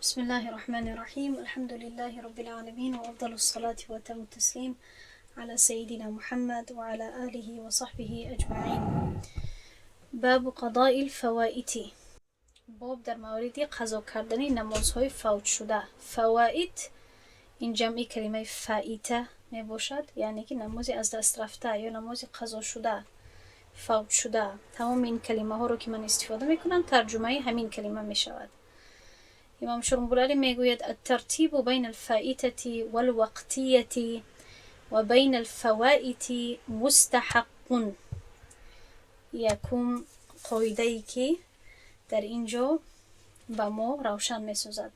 بسم الله الرحمن الرحيم. الحمد لله رب العالمين، وأفضل الصلاة وأتم التسليم على سيدنا محمد وعلى آله وصحبه أجمعين. باب قضاء الفوائت. باب در مورد قضا کردن نمازهای فوت شده. فوائت این جمعی کلمه فائته می باشد، یعنی که نمازی از دست رفته یا نمازی قضا شده، فوت شده. تمام این کلمه ها رو که من استفاده میکنم ترجمه همین کلمه می شود. امام شرمبولاری میگوید الترتیب بین الفائته والوقتیه و بین الفوائت مستحق. یکم قاعده ای که در اینجا با ما روشن میسازد.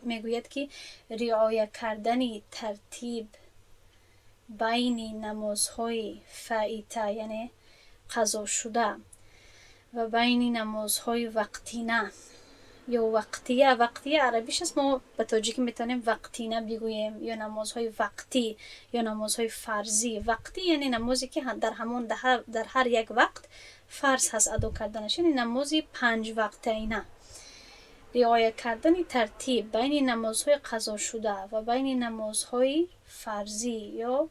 میگوید که رعایت کردن ترتیب بین نمازهای فائته یعنی قضا شده و بین نمازهای وقتینه یا وقتیه عربیش است، ما به تاجیکی میتونیم وقتینه بگوییم، یا نمازهای وقتی یا نمازهای فرضی. وقتی یعنی نمازی که در هر یک وقت فرض هست ادا کردنش، یعنی نمازی 5 وقته اینه. رعایت کردن ترتیب بین نمازهای قضا شده و بین نمازهای فرضی یا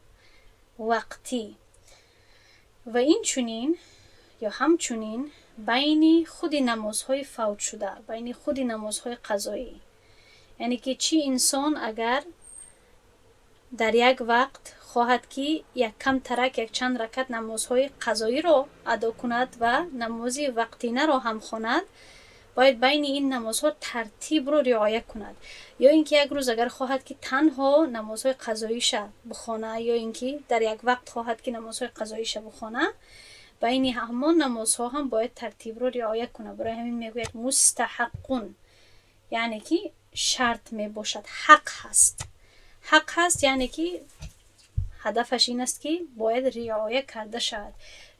وقتی و این چنین یا همچنین بین خود نمازهای فوت شده، بین خود نمازهای قضایی. یعنی که چی انسان اگر در یک وقت خواهد که یک کم ترک یک چند رکعت نمازهای قضایی رو ادا کند و نمازی وقتینه رو هم خواند، باید بین این نمازها ترتیب رو رعایت کند. یا اینکه یک روز اگر خواهد که تنها نمازهای قضاییش بخونه، یا اینکه در یک وقت خواهد که نمازهای قضاییش بخونه، بین همان نمازها هم باید ترتیب رو رعایت کنه. برای همین میگوید مستحقون، یعنی که شرط می باشد، حق هست یعنی که هدفش این است که باید رعایت کرده شود.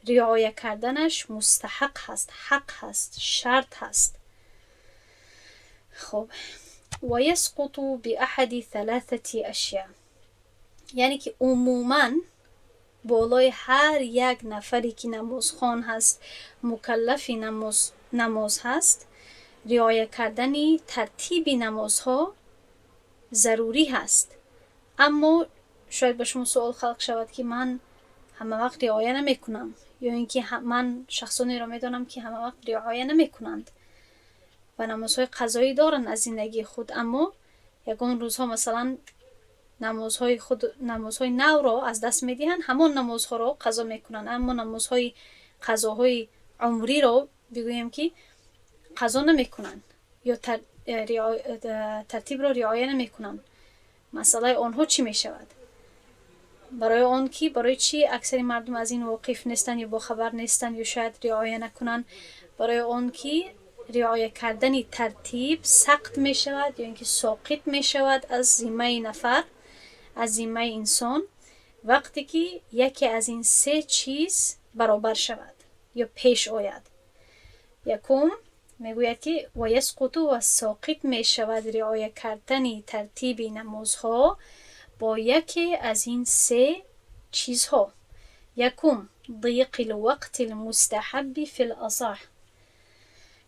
رعایت کردنش مستحق هست، حق هست، شرط هست. خب و یسقط باحد 3 اشیاء، یعنی که عموماً بالای هر یک نفری که نمازخوان هست، مکلف نماز هست، رعایت کردن ترتیب نمازها ضروری هست. اما شاید به شما سوال خلق شود که من همه وقت رعایت نمی کنم، یا اینکه من شخصانی را می دانم که همه وقت رعایت نمی کنند و نمازهای قضایی دارن از زندگی خود، اما یگان روزها مثلا نمازهای نو را از دست میدهند، همون نمازها را قضا میکنند، اما نمازهای قضاهای عمری را بگویم که قضا نمیکنند یا ترتیب را رعایت نمیکنند. مسئله آنها چی میشود؟ برای چی اکثر مردم از این واقف نیستند یا با خبر نیستند یا شاید رعایت نکنند؟ برای آن که رعایت کردن ترتیب سقط می شود یا اینکه ساقط می شود از ذمه نفر، از ذمه انسان، وقتی که یکی از این 3 چیز برابر شود یا پیش آید. یکم میگوید که و یسقط و ساقط می شود رعایت کردن ترتیب نمازها با یکی از این 3 چیزها. یکم ضیق الوقت المستحب فی الاصح،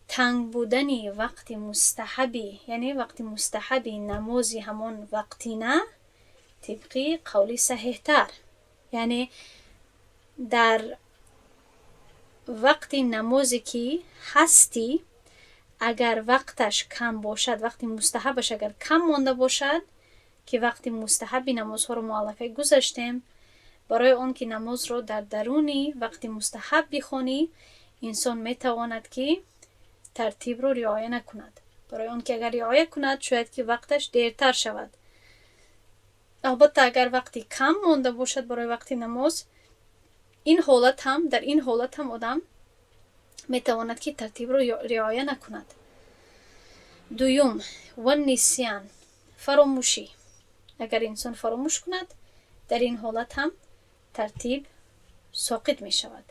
تنگ بودن وقت مستحبی، یعنی وقت مستحبی نمازی همون وقتی نه، طبقی قولی صحیح تر، یعنی در وقت نمازی که هستی اگر وقتش کم باشد، وقت مستحبش اگر کم مانده باشد، که وقت مستحبی نمازها رو معلقه گذاشتیم، برای اون که نماز رو در درونی وقت مستحب بخونی، انسان میتواند که ترتیب رو رعایت نکند. برای اون که اگر رعایت کند شاید که وقتش دیرتر شود. البته اگر وقتی کم مانده باشد برای وقت نماز، در این حالت هم آدم میتواند که ترتیب رو رعایت نکند. دوم و نسیان، فراموشی. اگر انسان فراموش کند در این حالت هم ترتیب ساقط می شود.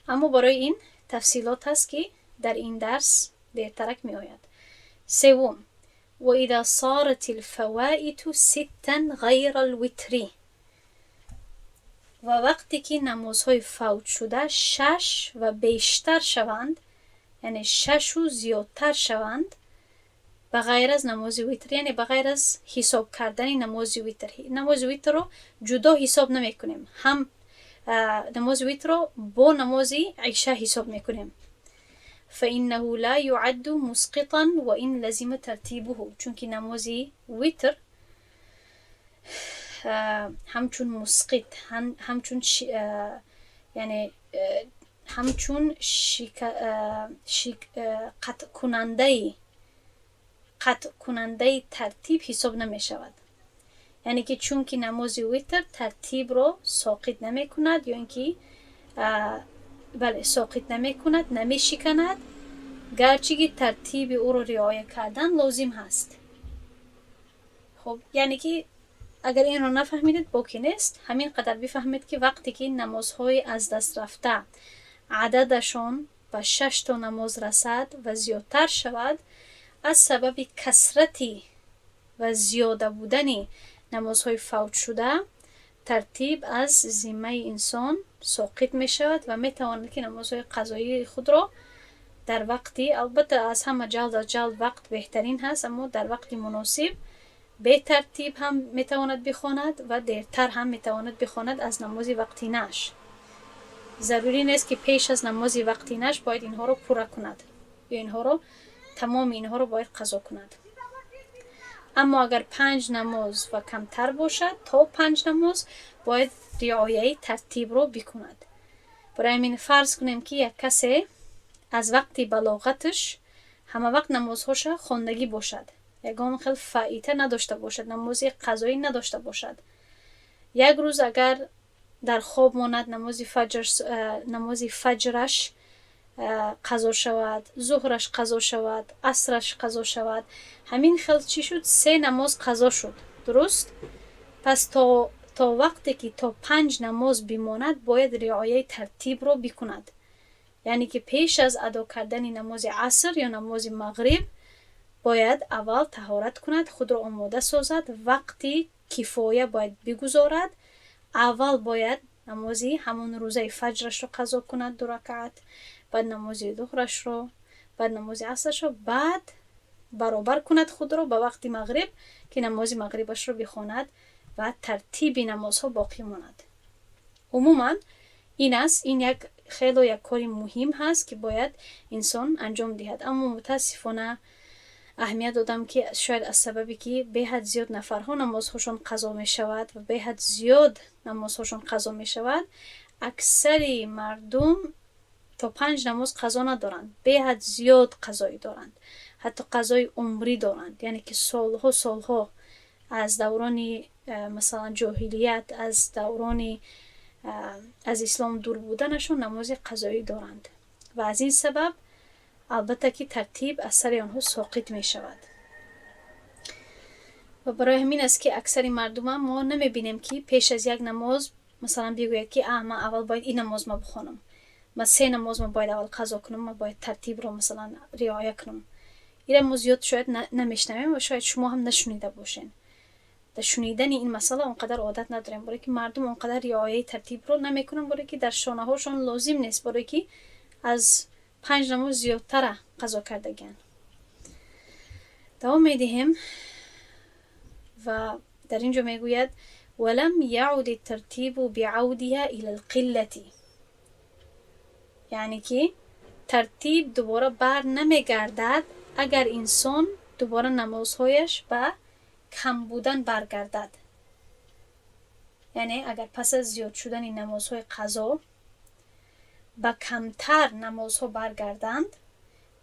اما برای این تفصیلات هست که در این درس دیرترک می آید. سوم و اذا صارت الفوائت 6 غیر الوتری، و وقتی که نمازهای فوت شده 6 و بیشتر شوند، یعنی 6 و زیادتر شوند بغیر از نماز ویتر، یعنی بغیر از حساب کردن نماز ویتر. نماز ویتر رو جدا حساب نمی کنیم، هم نماز ویتر رو با نماز عشاء حساب می کنیم. فإنه لا يعد مسقطا وإن لزم ترتیبه، چون که نماز ویتر همچون مسقط، همچون یعنی همچون قطع کننده ترتیب حساب نمی شود. یعنی که چون که نماز ویتر ترتیب رو ساقط نمی کند، یا اینکه بله ساقط نمی کند، نمی شکند، گرچه که ترتیب او رو رعایت کردن لازم هست. خب یعنی که اگر این رو نفهمیدید باکی نیست، همین قدر بفهمید که وقتی که نمازهای از دست رفته عددشون به 6 تا نماز رسد و زیادتر شود، از سبب کثرتی و زیاده بودن نمازهای فوت شده ترتیب از ذمه انسان ساقط می شود و می تواند که نمازهای قضایی خود را در وقتی، البته از همه جلد وقت بهترین هست، اما در وقت مناسب به ترتیب هم می تواند بخواند و دیرتر هم می تواند بخواند از نماز وقتی نش. ضروری نیست که پیش از نماز وقتی نش باید اینها رو پوره کند یا تمام اینها رو باید قضا کند. اما اگر 5 نماز و کمتر باشد، تا 5 نماز باید رعایت ترتیب رو بکند. برای همین فرض کنیم که یک کسی از وقتی بلاغتش همه وقت نمازهاش خواندگی باشد، یگان خیلی فائته نداشته باشد، نماز قضایی نداشته باشد. یک روز اگر در خواب ماند نماز فجرش قضا شود، ظهرش قضا شود، عصرش قضا شود، همین خیلی چی شد؟ 3 نماز قضا شد، درست؟ پس تا وقتی که تا 5 نماز بماند باید رعایت ترتیب رو بکند. یعنی که پیش از ادا کردن نماز عصر یا نماز مغرب باید اول طهارت کند، خود را آماده سازد، وقتی کفایه باید بگذارد، اول باید نمازی همون روزه فجرش رو قضا کند 2 رکعت، بعد نماز ظهرش رو، بعد نماز عصرش رو، بعد برابر کند خود رو به وقت مغرب که نماز مغربش رو بخواند و ترتیب نمازها باقی ماند. عموما این یک خیلی کار مهم هست که باید انسان انجام دهد. اما متاسفانه اهمیت دادم که شاید از سببی که به حد زیاد نفرها نمازهاشون قضا می شود و به حد زیاد نمازهاشون قضا می شود، اکثر مردم تا 5 نماز قضا ندارند، به حد زیاد قضایی دارند، حتی قضای عمری دارند. یعنی که سالها از دوران مثلا جاهلیت، از دوران از اسلام دور بودنشون نماز قضایی دارند و از این سبب البته که ترتیب از سر آنها ساقط می شود. و برای همین است که اکثر مردم ما نمی بینیم که پیش از یک نماز مثلا بگوید که من اول باید این نماز ما بخونم، من 3 نماز ما باید اول قضا کنم، من باید ترتیب رو مثلا رعایت کنم. این ما زیاد شاید نمیشنویم و شاید شما هم نشنیده باشین. در شنیدن این مسئله اونقدر عادت نداریم، برای که مردم اونقدر رعایت ترتیب رو نمیکنن، برای که در شانه هاشون لازم نیست، برای که از 5 نماز زیادتر قضا کردگان. دوام میدهیم و در اینجا میگوید ولم یعود الترتیب بعودها الى القلة، یعنی که ترتیب دوباره بر نمیگردد اگر انسان دوباره نمازهایش به کم بودن برگردد. یعنی اگر پس از زیاد شدن این نمازهای قضا به کمتر نمازها برگردند،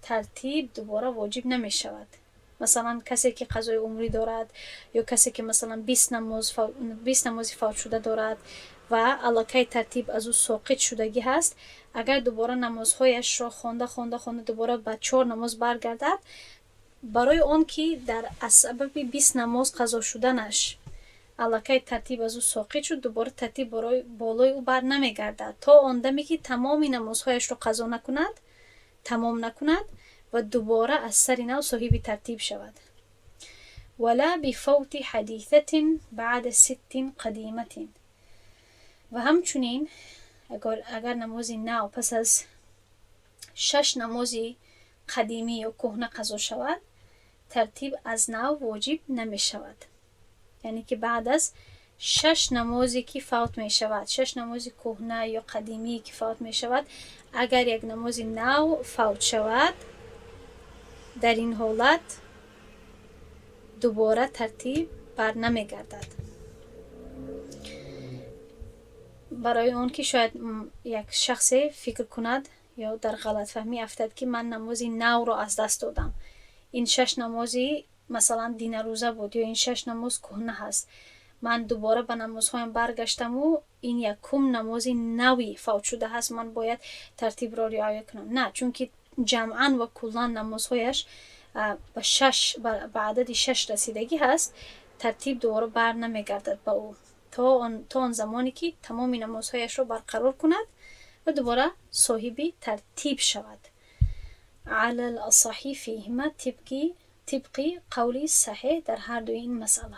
ترتیب دوباره واجب نمی شود. مثلا کسی که قضای عمری دارد یا کسی که مثلا 20 نماز فوت شده دارد و علاقه ترتیب از او ساقط شدگی هست، اگر دوباره نمازهایش را خونده دوباره به 4 نماز برگردد، برای آن که در سبب 20 نماز قضا شدنش علاقه ترتیب از او ساقط شد، دوباره ترتیب برای بالای او بر نمیگردد تا آن دمی که تمام نمازهایش رو قضا نکند، تمام نکند و دوباره از سر نو صاحب ترتیب شود. ولا بفوت حدیثة بعد 6 قدیمة، و همچنین اگر نماز نو پس از 6 نمازی قدیمی یا کهنه قضا شود، ترتیب از نو واجب نمی شود. یعنی که بعد از 6 نمازی که فوت می شود، 6 نماز کهنه یا قدیمی که فوت می شود، اگر یک نماز نو فوت شود، در این حالت دوباره ترتیب بر نمی گردد. برای اون که شاید یک شخص فکر کند یا در غلط فهمی افتد که من نماز نو را از دست دادم، این 6 نمازی مثلا دین روزه بود یا این 6 نماز کهنه هست، من دوباره به نمازهایم برگشتم و این یکم نماز نوی فوت شده هست، من باید ترتیب را رعایت کنم. نه، چون که جمعاً و کلاً نمازهایش به عدد 6 رسیدگی هست، ترتیب دوباره بر نمیگردد به او تا آن زمانی که تمام نمازهایش را برقرار کند و دوباره صاحب ترتیب شود. علی الاصح فیهما، طبقی قولی صحیح در هر دو این مسئله.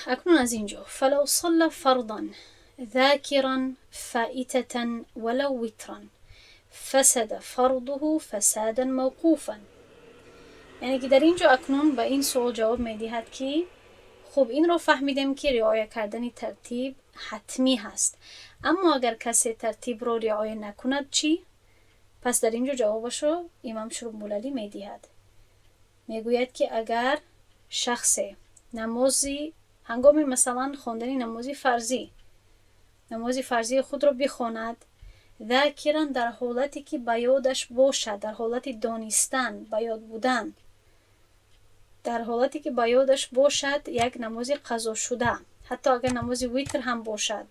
اکنون از اینجا فلو صلى فرضا ذاکرا فائتة ولو وترا فسد فرضه فسادا موقوفا. یعنی که در اینجا اکنون به این سوال جواب میدهد که خب این رو فهمیدیم که رعایت کردن ترتیب حتمی هست، اما اگر کسی ترتیب رو رعایت نکند چی؟ پس در اینجا جوابش رو امام شربوللی میدهد، میگوید که اگر شخص نمازی هنگام مثلا خواندن نماز فرضی خود را بخواند، ذاکرا در حالتی که به یادش باشد، در حالت دانستن، به یاد بودن، در حالتی که به یادش باشد یک نماز قضا شده، حتی اگر نماز ویتر هم باشد،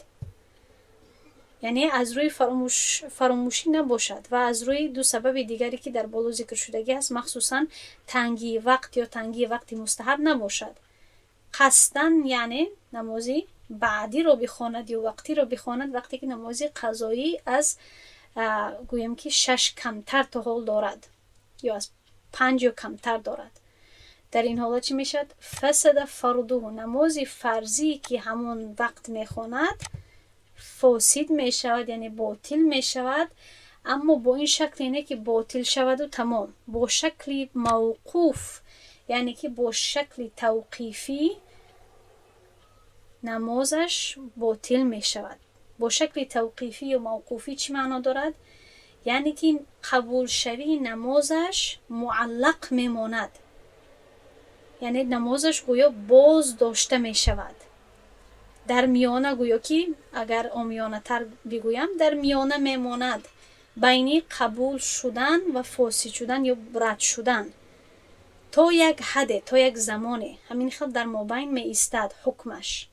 یعنی از روی فراموشی نباشد و از روی دو سبب دیگری که در بالا ذکر شدگی است، مخصوصا تنگی وقت یا تنگی وقتی مستحب نباشد، قصدن یعنی نمازی بعدی رو بخواند یا وقتی رو بخواند وقتی که نمازی قضایی از گویم که 6 کمتر تا حال دارد یا از 5 یا کمتر دارد، در این حالت چی میشد؟ فسد فرضه، نمازی فرضی که همون وقت میخواند فاسد میشود، یعنی باطل میشود، اما با این شکل اینه که باطل شود و تمام، با شکل موقوف یعنی که با شکل توقیفی نمازش باطل می شود. با شکل توقیفی و موقوفی چی معنا دارد؟ یعنی که قبول شوی نمازش معلق می ماند، یعنی نمازش گویا باز داشته می شود، در میانه، گویا که اگر آمیانه تر بگویم در میانه می ماند بین قبول شدن و فاسد شدن یا رد شدن، تا یک حد، تا یک زمانی همین خیلی در مابین می ایستد حکمش،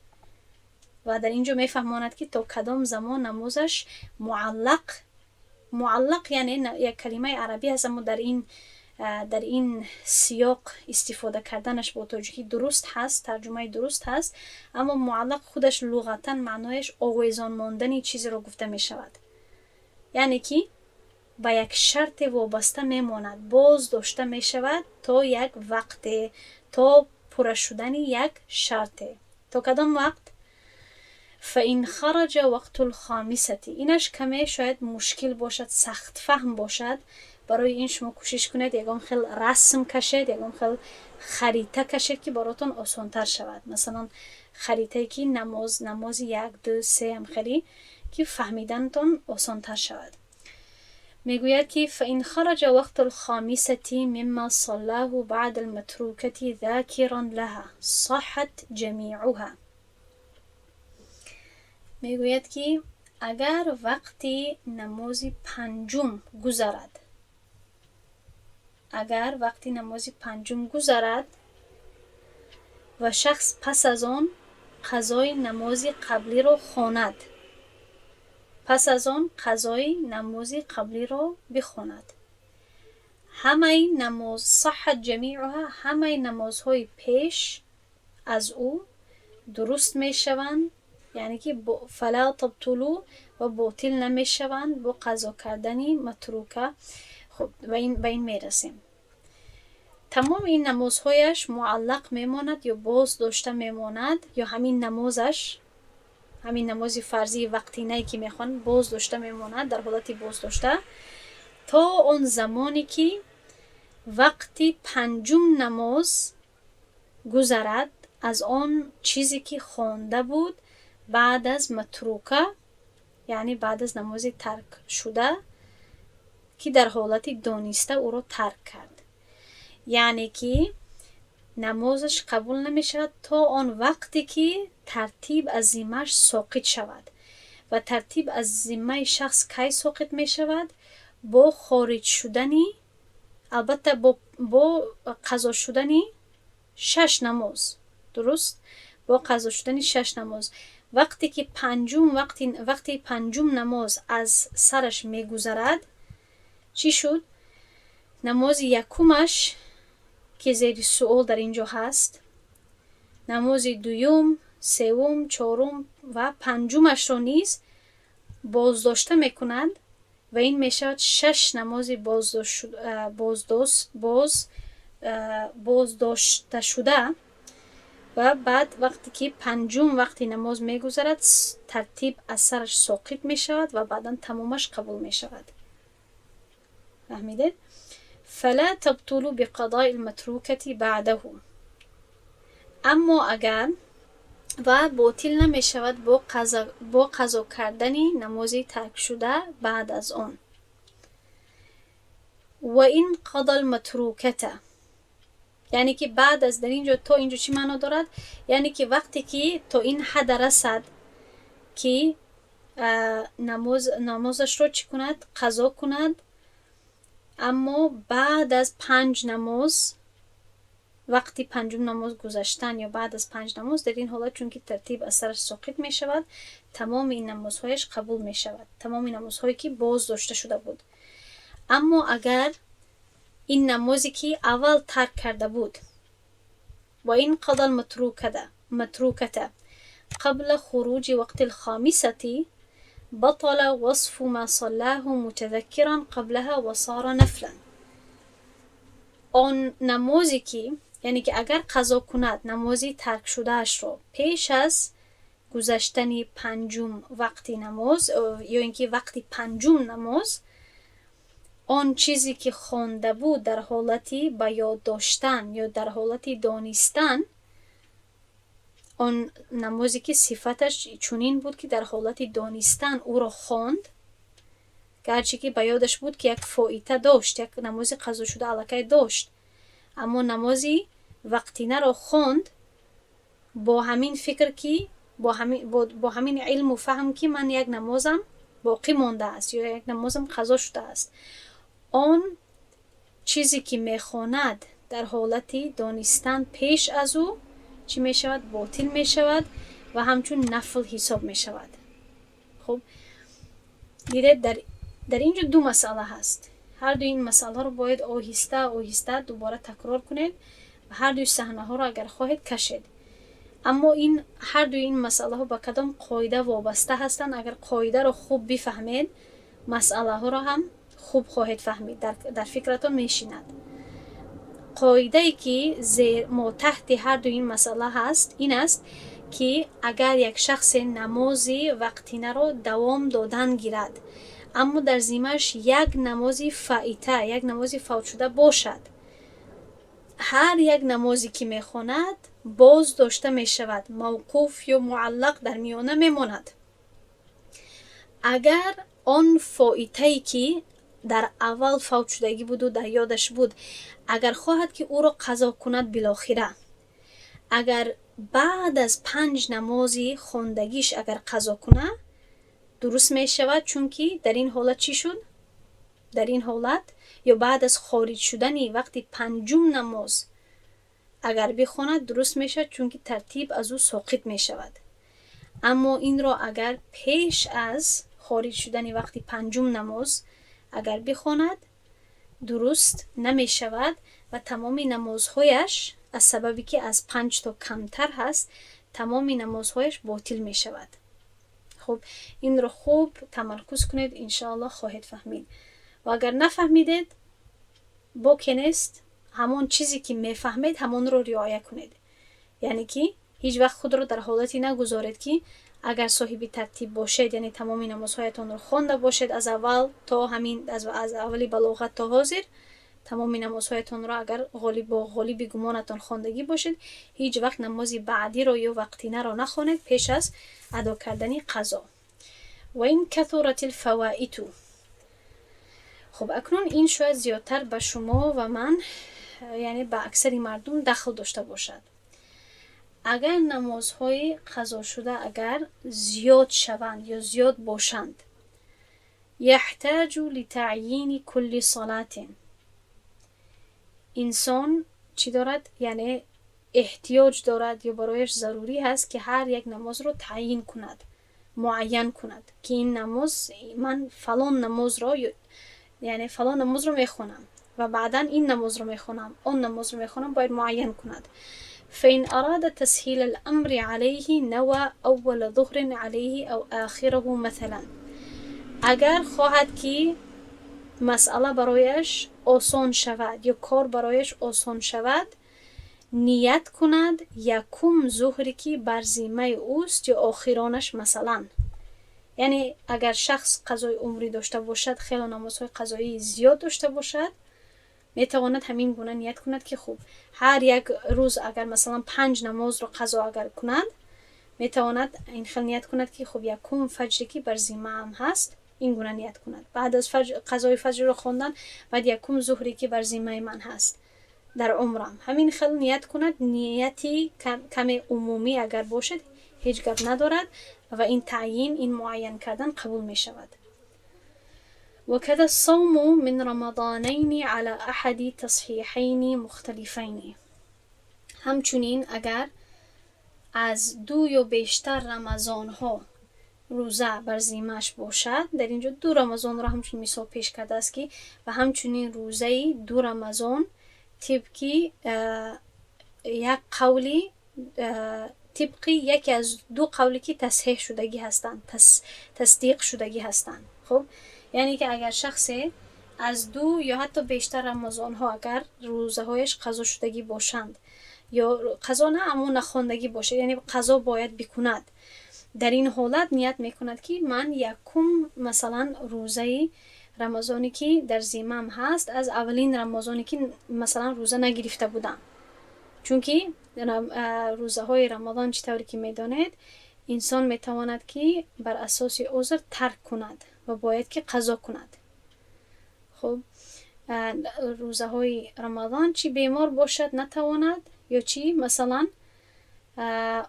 و در اینجا می فهماند که تا کدام زمان نمازش معلق یعنی یک کلمه عربی هست، اما در این سیاق استفاده کردنش با توجهی درست هست، ترجمه درست هست، اما معلق خودش لغتا معنایش آویزان ماندنی چیزی رو گفته می شود، یعنی که با یک شرط وابسته میماند، باز داشته می شود تا یک وقت، تا پر شدن یک شرط. تا کدام وقت؟ فإن خرج وقت الخامسة. اینش کمی شاید مشکل باشد، سخت فهم باشد، برای این شما کوشش کنید یکم خیلی رسم کشید، یکم خیلی خریطه کشید که براتون آسانتر شود. مثلا خریطه که نماز 1 2 3 هم خیلی که فهمیدنتون آسانتر شود. میگوید که فإن خرج وقت الخامسة مما صلاه بعد المتروكة ذاكرا لها صحت جميعها. میگوید که اگر وقتی نماز پنجم گذرد، و شخص پس از آن قضای نماز قبلی را خواند، بخواند، همه نماز صحت جمیعها، همه نمازهای پیش از او درست می شوند، یعنی که فلا تبطلوا و باطل نمی شوند با قضا کردنی متروکه. خب به این می رسیم. تمام این نمازهایش معلق میماند یا باز داشته میماند، یا همین نماز فرضی وقتی نه که میخوان باز داشته میماند، در حالت باز داشته، تا آن زمانی که وقتی پنجم نماز گذرد از آن چیزی که خوانده بود بعد از متروکه، یعنی بعد از نماز ترک شده که در حالت دانسته او را ترک کرد. یعنی که نمازش قبول نمی شود تا آن وقتی که ترتیب از ذمه‌اش ساقط شود. و ترتیب از ذمه شخص کی ساقط می شود؟ با خارج شدنی، البته با قضا شدنی 6 نماز. درست؟ با قضا شدنی 6 نماز. وقتی که وقتی پنجم نماز از سرش می گذرد چی شد؟ نماز یکمش که زیر سوال در اینجا هست، نماز دوم، سوم، چهارم و پنجمش را نیز بازداشته میکنند و این میشود 6 نماز بازداشته شده. و بعد وقتی که پنجم وقتی نماز میگذرد ترتیب از سرش ساقط میشود و بعدا تمامش قبول میشود. فهمیدید؟ فلا تبطل بقضاء المتروکه بعده. اما اگر و باطل نمی شود با قضا کردن نماز ترک شده بعد از آن. و این قضا المتروکه، یعنی که بعد از در اینجا تا اینجا چی معنا دارد؟ یعنی که وقتی که تا این حد رسد که نمازش رو چی کند؟ قضا کند، اما بعد از 5 نماز، وقتی پنجم نماز گذشتن یا بعد از 5 نماز، در این حالت چون که ترتیب از سرش ساقط می شود تمام این نمازهایش قبول می شود، تمام این نمازهایی که باز داشته شده بود. اما اگر این نمازی که اول ترک کرده بود و این قضا المتروکه قبل خروج وقت الخامسة بطل وصف ما صلاه متذكرا قبلها و صار نفلا. آن نمازی که، یعنی که اگر قضا کند نمازی ترک شده اش رو پیش از گذشتن پنجم وقتی نماز یا اینکه وقتی پنجم نماز، آن چیزی که خوانده بود در حالتی به یاد داشتن یا در حالتی دانستن، آن نمازی که صفتش چنین بود که در حالتی دانستن او را خواند، گرچه که به یادش بود که یک فائته داشت، یک نماز قضا شده الکی داشت، اما نمازی وقتینه را خواند با همین فکر که با همین علم و فهم که من یک نمازم باقی مانده است یا یک نمازم قضا شده است. آن چیزی که میخواند در حالتی دانستن پیش از او چی می شود؟ باطل می شود و همچون نفل حساب می شود. خب دیده در اینجا دو مسئله هست. هر دو این مسئله رو باید آهسته دوباره تکرار کنید و هر دو صحنه ها رو اگر خواهید کشید. اما این هر دو این مسئله ها با کدام قاعده وابسته هستند؟ اگر قاعده رو خوب بفهمید مسئله ها رو هم خوب خواهید فهمید، در فکرتون میشیند. قاعده ای که ما تحت هر دو این مسئله هست این است که اگر یک شخص نمازی وقتینه رو دوام دادن گیرد اما در ذمه‌اش یک نمازی فائته، یک نمازی فوت شده باشد، هر یک نمازی که میخواند باز داشته میشود، موقوف یا معلق در میانه میماند. اگر آن فائته‌ای که در اول فوت شدگی بود و در یادش بود اگر خواهد که او را قضا کند بالاخره، اگر بعد از 5 نمازی خواندگیش اگر قضا کنه درست می شود، چون که در این حالت چی شد؟ در این حالت یا بعد از خارج شدنی وقتی پنجم نماز اگر بخواند درست می شود، چون که ترتیب از او ساقط می شود. اما این را اگر پیش از خارج شدنی وقتی پنجم نماز اگر بخواند درست نمی شود و تمام نمازهایش از سببی که از 5 تا کمتر هست تمام نمازهایش باطل می شود. خب این رو خوب تمرکز کنید، انشاءالله خواهید فهمید. و اگر نفهمیدید باکی نیست، همون چیزی که میفهمید همون رو رعایت کنید. یعنی که هیچ وقت خود رو در حالتی نگذارید که اگر صاحب ترتیب باشید، یعنی تمام نمازهایتان رو خوانده باشید از اول تا همین، از اولی بلاغت تا حاضر، تمام نمازهایتان را اگر غالب گمانتان خواندگی باشید، هیچ وقت نماز بعدی را یا وقتینه را نخوانید پیش از ادا کردن قضا. و این کثرت الفوائت. خب اکنون این شاید زیادتر به شما و من، یعنی به اکثر مردم دخل داشته باشد. اگر نمازهای قضا شده اگر زیاد شوند یا زیاد باشند، یحتاج لتعیین کل صلات، انسان چی دارد؟ یعنی احتیاج دارد یا برایش ضروری هست که هر یک نماز رو تعیین کند، معین کند که این نماز، من فلان نماز را، یعنی فلان نماز رو میخونم و بعدا این نماز رو میخونم، اون نماز رو میخونم، باید معین کند. فإن أراد تسهيل الأمر عليه نوى أول ظهر عليه أو آخره مثلا. اگر خواهد که مسئله برایش آسان شود یا کار برایش آسان شود، نیت کند یکم ظهری که بر ذمه اوست یا آخرانش مثلا. یعنی اگر شخص قضای عمری داشته باشد، خیلی نمازهای قضایی زیاد داشته باشد، میتواند همین گونه نیت کند که خب هر یک روز اگر مثلا 5 نماز رو قضا اگر کند، میتواند این خیلی نیت کند که خب یکم فجر که بر ذمه هم هست، این گونه نیت کند. بعد از قضای فجر رو خواندن، بعد یکم ظهری که بر ذمه من هست در عمرم، همین خیلی نیت کند. نیتی کم عمومی اگر باشد هیچ گپ ندارد و این تعیین، این معین کردن قبول می شود. وكذا الصوم من رمضانين على أحد تصحيحين مختلفين. همچنین اگر از 2 یا بیشتر رمضان ها روزه بر ذمه‌اش باشد، در اینجا 2 رمضان را همچنین مثال پیش کرده است که و همچنین روزه 2 رمضان طبق یک قولی، طبق یکی از 2 قولی که تصحیح شدگی هستند، تصدیق شدگی هستند. خب یعنی که اگر شخصی از 2 یا حتی بیشتر رمضان ها اگر روزه هایش قضا شدگی باشند، یا قضا نه اما نخواندگی باشه، یعنی قضا باید بکند، در این حالت نیت میکند که من یکم مثلا روزه رمضانی که در ذمه‌ام هست از اولین رمضانی که مثلا روزه نگرفته بودم. چون که روزه های رمضان چطوری که میدانید انسان میتواند که بر اساس عذر ترک کند و باید که قضا کند. خب روزه های رمضان چی بیمار باشد نتواند، یا چی مثلا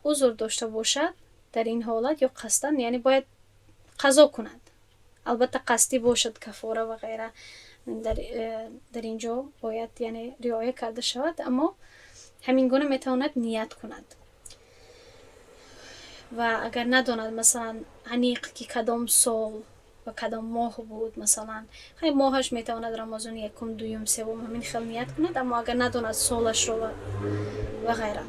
عذر داشته باشد، در این حالت یا قصدن یعنی باید قضا کند. البته قصدی باشد کفاره و غیره، در اینجا باید یعنی رعایت کرده شود، اما همین گونه میتواند نیت کند. و اگر نداند مثلا عنیق که کدام سال و کدام ماه بود، مثلا خیلی ماهش میتواند رمضان یکم، دوم، سوم همین خیلی نیت کند، اما اگر نداند سالش رو و غیره.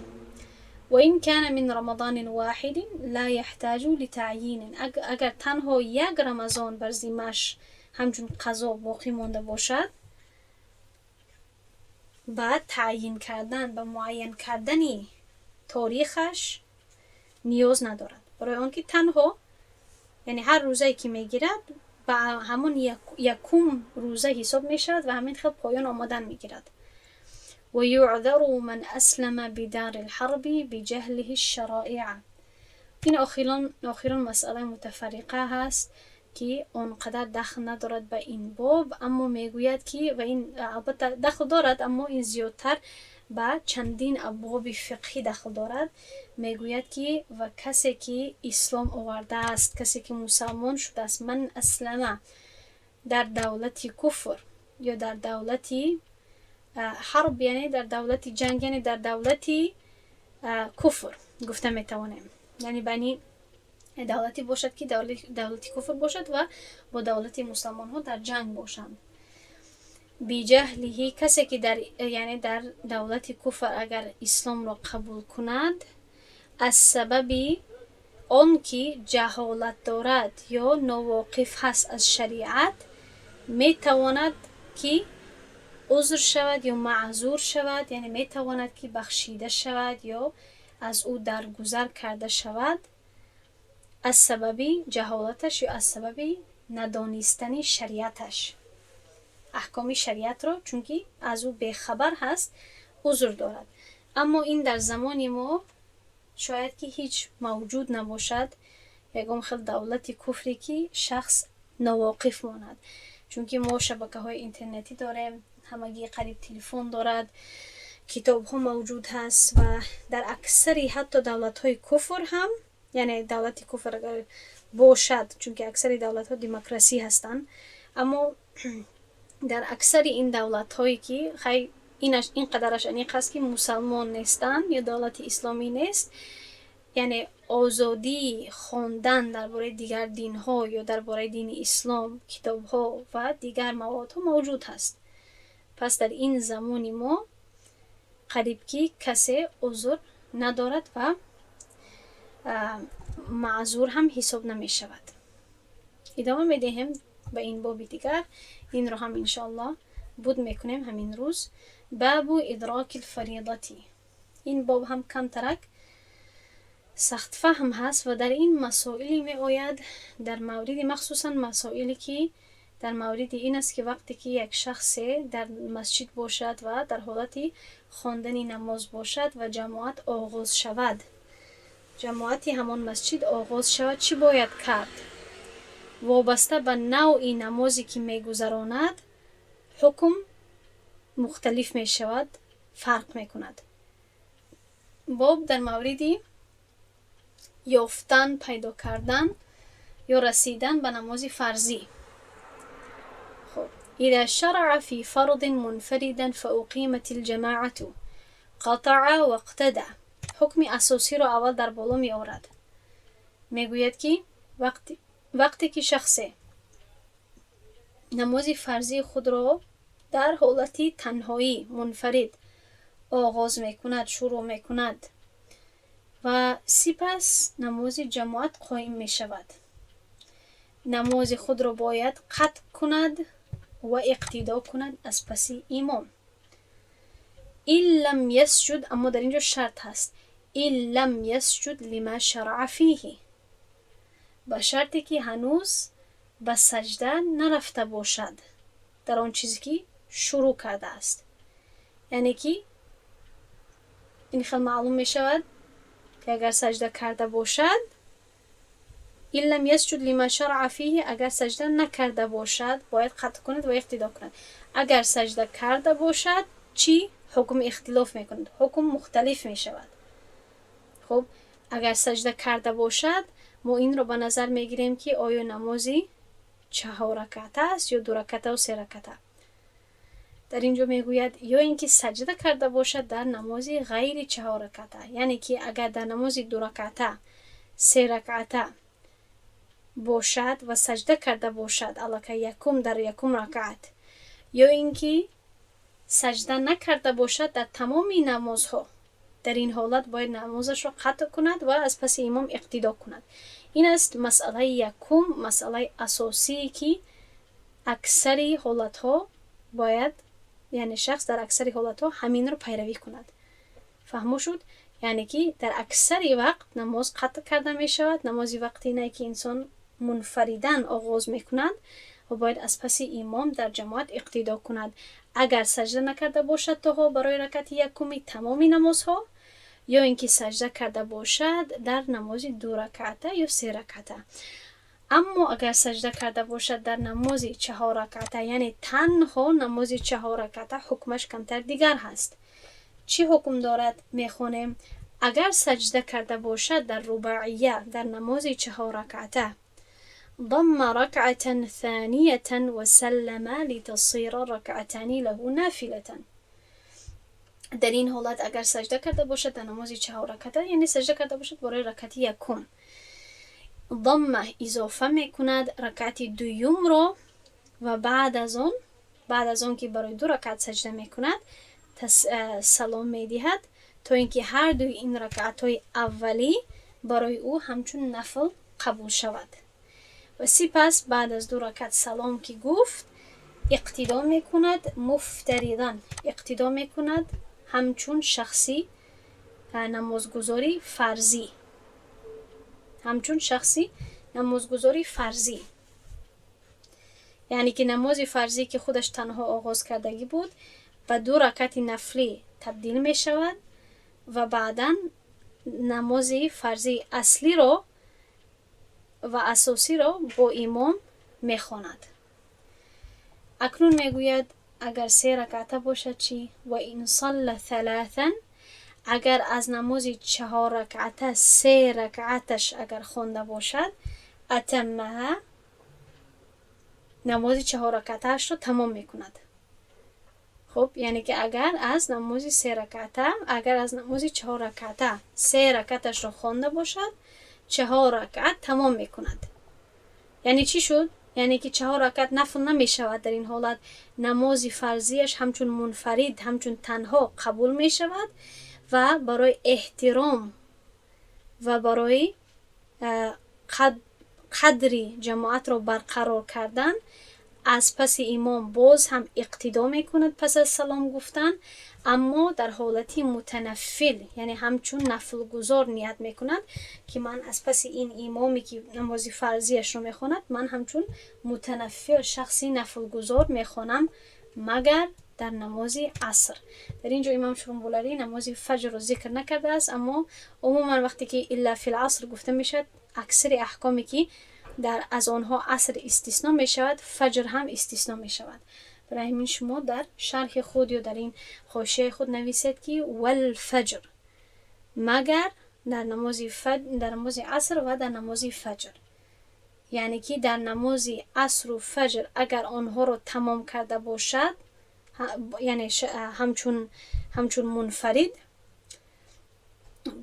و این کان من رمضان واحد لا يحتاج لتعیین. اگر تنها یک رمضان بر ذمه‌اش همچون قضا باقی مانده باشد، بعد تعیین کردن و معین کردن تاریخش نیاز ندارد، برای آنکه تنها یعنی هر روزه که میگیرد با همون یکم روزه حساب میشود و همین خیلی پایان آمدن میگیرد. و یعذر من اسلم بدار الحرب بجهله الشرائع. این اخیرا مسئله متفرقه هست که آنقدر دخل ندارد به این باب، اما میگوید که و این البته دخل دارد اما این زیادتر به چندین ابواب فقهی دخل دارد. میگوید که و کسی که اسلام آورده است، کسی که مسلمان شده است، من اسلم در دولت کفر یا در دولت حرب، یعنی در دولت جنگ، یعنی در دولت کفر گفته میتوانیم، یعنی بنی دولتی باشد که دولتی کفر باشد و با دولت مسلمان ها در جنگ باشند. بی جهلی، کسی که یعنی در دولت کفر اگر اسلام را قبول کند، از سبب آن که جهالت دارد یا ناواقف هست از شریعت، میتواند که عذر شود یا معذور شود، یعنی میتواند که بخشیده شود یا از او درگذر کرده شود. از سببی جهالتش یا از سببی ندانستن شریعتش، احکام شریعت را، چون که از او بخبر هست، عذر دارد. اما این در زمان ما شاید که هیچ موجود نباشد، یکم خیلی دولت کفری که شخص نواقف ماند، چون که ما شبکه های اینترنتی داریم، همگی قریب تلفن دارد، کتاب ها موجود هست و در اکثری حتی دولت های کفر هم، یعنی دولت کفر اگر باشد، چون که اکثری دولت ها دموکراسی هستند، اما در اکثر این دولت هایی که خیلی این قدرش انیق هست که مسلمان نیستن یا دولت اسلامی نیست، یعنی آزادی خواندن درباره دیگر دین ها یا درباره دین اسلام کتاب ها و دیگر مواد ها موجود هست. پس در این زمان ما قریب که کسی عذر ندارد و معذور هم حساب نمی شود. ادامه می دهیم به این باب دیگر. این رو هم انشاءالله بود میکنیم همین روز. باب ادراک الفریضتی. این باب هم کم ترک سخت فهم هست و در این مسائلی می آید، در مورد مخصوصا مسائلی که در مورد این است که وقتی که یک شخص در مسجد باشد و در حالت خواندن نماز باشد و جماعت آغاز شود، جماعتی همان مسجد آغاز شود، چی باید کرد؟ وابسته به نوع نمازی که می گذراند حکم مختلف می شود، فرق می کند. باب در موردی یافتن، پیدا کردن یا رسیدن به نماز فرضی. خب اذا شرع في فرض منفردا فاقيمت الجماعه قطع واقتدى. حکم اساسی رو اول در بالا می آورد. میگوید که وقتی که شخص نماز فرضی خود را در حالتی تنهایی منفرد آغاز میکند، شروع میکند و سپس نماز جماعت قائم می شود، نماز خود را باید قطع کند و اقتدا کند از پس امام. این لم یسجد، اما در اینجا شرط هست، این لم یسجد لما شرع فیه، با شرطی که هنوز به سجده نرفته باشد در آن چیزی که شروع کرده است. یعنی که این خیلی معلوم می شود که اگر سجده کرده باشد، این لم یسجد لما شرع فیه، اگر سجده نکرده باشد باید قطع کند و اقتدا کند. اگر سجده کرده باشد چی؟ حکم اختلاف می کند، حکم مختلف می شود. خب اگر سجده کرده باشد ما این رو به نظر می گیریم که آیا نمازی 4 رکعته است یا 2 رکعته و 3 رکعته. در اینجا میگوید یا اینکه سجده کرده باشد در نمازی غیر 4 رکعته، یعنی که اگر در نمازی 2 رکعته 3 رکعته باشد و سجده کرده باشد الکی یکم در یکم رکعت، یا اینکه سجده نکرده باشد در تمام نمازها، در این حالت باید نمازش را قطع کند و از پس امام اقتدا کند. این است مسئله یکم، مسئله اساسی که اکثری حالتها باید، یعنی شخص در اکثری حالتها همین رو پیروی کند. فهمو شد؟ یعنی که در اکثری وقت نماز قطع کرده می شود. نمازی وقتی نه که انسان منفردن آغاز می کند و باید از پس امام در جماعت اقتدا کند. اگر سجده نکرده باشد تا برای رکعت یکمی تمامی نمازها، یا اینکه سجده کرده باشد در نماز 2 رکعته یا 3 رکعته. اما اگر سجده کرده باشد در نماز 4 رکعته، یعنی تنها نماز 4 رکعته، حکمش کمتر دیگر هست. چی حکم دارد؟ میخونیم اگر سجده کرده باشد در رباعیه در نماز 4 رکعته، ضم ركعة ثانية وسلم لتصير ركعتان له نافلة. در این حالت اگر سجده کرده باشد در نماز 4 رکعته، یعنی سجده کرده باشد برای رکعت یکم، ضم اضافه میکند رکعت دوم را و بعد از آن که برای 2 رکعت سجده میکند سلام میدهد تا اینکه هر دو این رکعت های اولی برای او همچون نفل قبول شود. و سپس بعد از 2 رکعت سلام که گفت اقتدا میکند مفترضاً، اقتدا میکند همچون شخصی نمازگزاری فرضی. همچون شخصی نمازگزاری فرضی، یعنی که نماز فرضی که خودش تنها آغاز کردگی بود و 2 رکعت نفلی تبدیل می شود و بعدا نماز فرضی اصلی رو و اساسی رو با امام می خواند. اکنون می گوید اگر 3 رکعت باشد چی؟ و این صلی 3، اگر از نماز 4 رکعت 3 رکعتش اگر خونده باشد، اتمها، نماز 4 رکعتش رو تمام میکند. خب یعنی که اگر از نماز 3 رکعت، اگر از نماز 4 رکعت 3 رکعتش رو خونده باشد، 4 رکعت تمام میکند. یعنی چی شد؟ یعنی که 4 رکعت نفل نمی شود. در این حالت نماز فرضیش همچون منفرد، همچون تنها قبول می شود و برای احترام و برای قدری جماعت را برقرار کردن از پس امام باز هم اقتدا می کند پس از سلام گفتن، اما در حالتی متنفل، یعنی همچون نفل گذار نیت می کند که من از پس این امامی که نماز فرضیش رو می خواند، من همچون متنفل شخصی نفل گذار می خوانم، مگر در نماز عصر. در اینجا امام شرنبولاری نماز فجر رو ذکر نکرده است، اما عموما وقتی که الا فی العصر گفته می شود، اکثر احکامی که در از آنها عصر استثناء می شود، فجر هم استثناء می شود. برای همین شما در شرح خود یا در این حاشیه خود نویسید که والفجر، مگر در نماز عصر و در نماز فجر. یعنی که در نماز عصر و فجر اگر آنها رو تمام کرده باشد، یعنی همچون منفرد،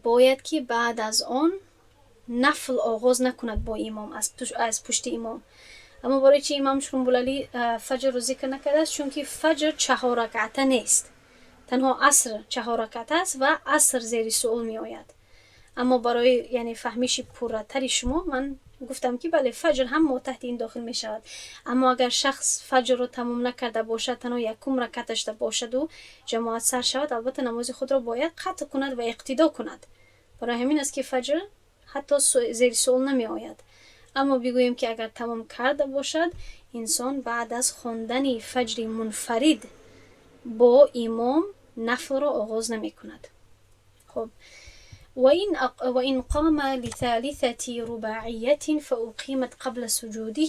باید که بعد از آن نفل آغاز نکند با امام، از پشت امام. اما برای چی امام شرنبولاری فجر رو ذکر نکرده است؟ چون که فجر 4 رکعته نیست، تنها عصر 4 رکعته است و عصر زیر سؤال می آید. اما برای یعنی فهمیش پورتری شما من گفتم که بله فجر هم ما تحت این داخل می شود. اما اگر شخص فجر رو تمام نکرده باشد، تنها 1 رکعتش ده باشد و جماعت سر شود، البته نماز خود را باید قطع کند و اقتدا کند. برای همین است که فجر حتی زیر سؤال نمی آید. اما بگوییم که اگر تمام کرده باشد، انسان بعد از خواندن فجر منفرد با امام نفل را آغاز نمی کند. خب وإن قام لثالثة رباعية فأقيمت قبل سجوده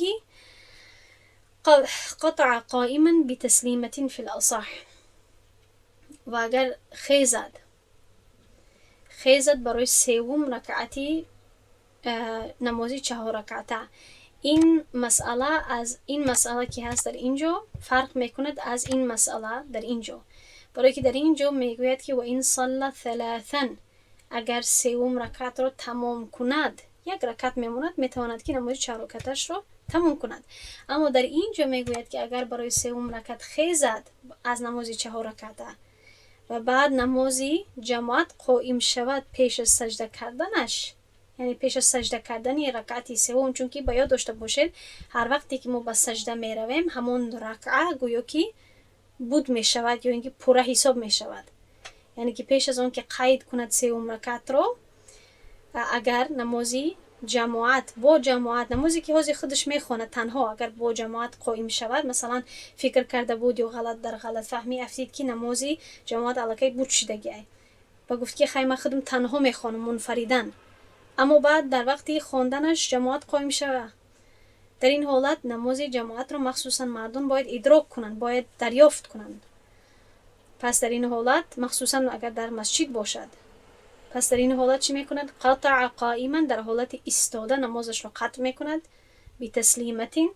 قطع قائما بتسليمة في الأصح. و اگر خیزد برای 3 رکعتی نماز 4 رکعته، این مسئله از این مسئله که هست در اینجا فرق میکند از این مسئله در اینجا. برای که در اینجا میگوید که و این صلی 3، اگر 3 رکعت را تمام کند، 1 رکعت میماند، میتواند که نماز 4 رکعتش را تمام کند. اما در اینجا میگوید که اگر برای 3 رکعت خیزد از نماز 4 رکعته و بعد نمازی جماعت قائم شود پیش از سجده کردنش، یعنی پیش از سجده کردن رکعتی 3، چون که باید داشته باشید هر وقتی که ما به سجده می رویم همون رکعه گویا که بود می شود یا اینکه پوره حساب می شود. یعنی که پیش از آن که قید کند 3 رکعت رو، اگر نمازی جماعت با جماعت، نمازی که حاضر خودش میخواند تنها، اگر با جماعت قائم شود، مثلا فکر کرده بود یا غلط فهمی افتید که نمازی جماعت الکی بود شدگی و گفت که خیلی من خودم تنها میخوانم منفردن، اما بعد در وقتی خواندنش جماعت قائم شود، در این حالت نماز جماعت رو مخصوصا مردم باید ادراک کنند، باید دریافت کنند. پس در این حالت مخصوصا اگر در مسجد باشد، پس در این حالت چی میکند؟ قطع قائما، در حالت ایستاده نمازش رو قطع میکند، بی تسلیمتین،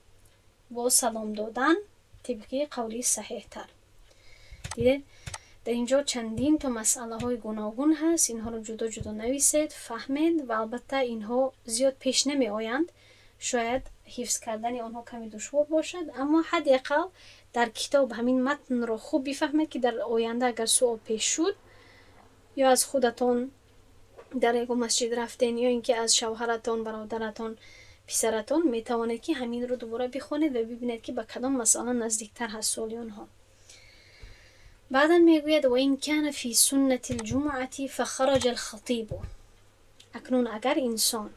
با سلام دادن، طبقی قولی صحیح تر. دیدید در اینجا چندین تا مسئله های گوناگون هست، اینها رو جدا جدا نویسید، فهمید و البته اینها زیاد پیش نمی آیند، شاید حفظ کردن آنها کمی دشوار باشد، اما حداقل در کتاب همین متن رو خوب بفهمید که در آینده اگر سوال پیش شد یا از خودتون در یک مسجد رفتین یا اینکه از شوهرتون، برادرتون، پسرتون، میتوانید که همین رو دوباره بخونید و ببینید که به کدام مسئله نزدیکتر هست سوالی اونها. بعدا میگوید و این کان فی سنت الجمعه فخرج الخطیب. اکنون اگر انسان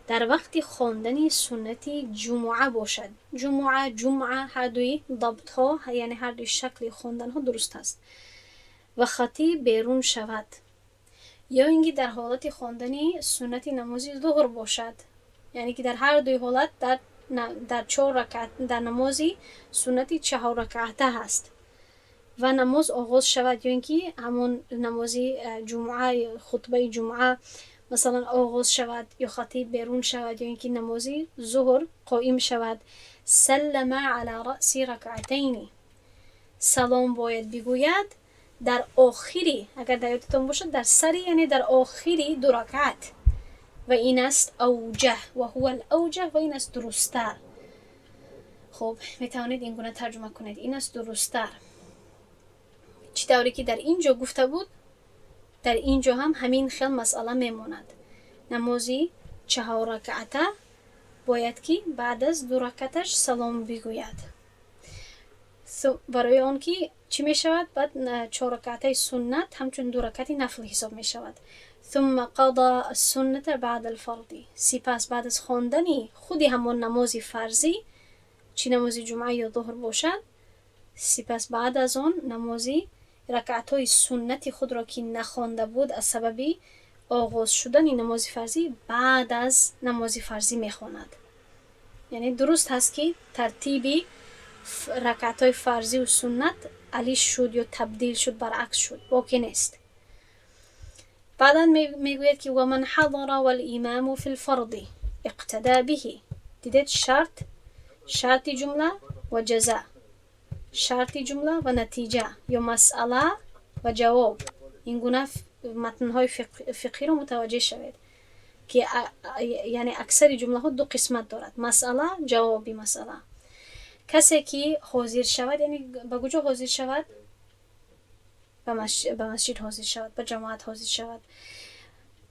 در وقت خواندن سنت جمعه باشد. جمعه هر دوی ضبط ها، یعنی هر دوی شکل خواندن ها درست است. و خطیب بیرون شود، یا اینکه در حالت خواندن سنت نماز ظهر باشد، یعنی که در هر دوی حالت در 4 رکعت در نماز سنت 4 رکعته هست و نماز آغاز شود، یا اینکه همون نماز جمعه، خطبه جمعه مثلا آغاز شود یا خطیب بیرون شود، یا اینکه نماز ظهر قائم شود. سلم علی رأس رکعتین، سلام باید بگوید در آخری، اگر در یادتان باشد در سری، یعنی در آخری 2 رکعت. و این است اوجه و هو الاوجه، و این است درست‌تر. خب میتوانید این گونه ترجمه کنید، این است درست‌تر. چی طوری که در اینجا گفته بود، در اینجا هم همین خیل مسئله میماند. نمازی 4 رکعته باید که بعد از 2 رکعتش سلام بگوید. برای آن که چی می شود؟ بعد 4 رکعته سنت همچون 2 رکعت نفل حساب می شود. ثم قضا السنة بعد الفرض، سپس بعد از خواندن خودی همون نماز فرضی، چی نماز جمعه یا ظهر باشد، سپس بعد از آن نمازی رکعت‌های سنت خود را که نخوانده بود از سبب آغاز شدن نماز فرضی، بعد از نماز فرضی میخواند. یعنی درست هست که ترتیبی رکعت‌های فرضی و سنت علی شد یا تبدیل شد، برعکس شد، باقی نیست. بعدا میگوید که و من حضر والامام فی الفرض اقتدا به. دیدید شرط جمله و جزاء، شرط جمله و نتیجه، یا مسئله و جواب. این گونه متن‌های فقهی رو متوجه شوید که یعنی اکثر جمله ها 2 قسمت دارد، مسئله، جوابی مسئله. کسی که حاضر شود، یعنی به کجا حاضر شود؟ به مسجد حاضر شود، به جماعت حاضر شود.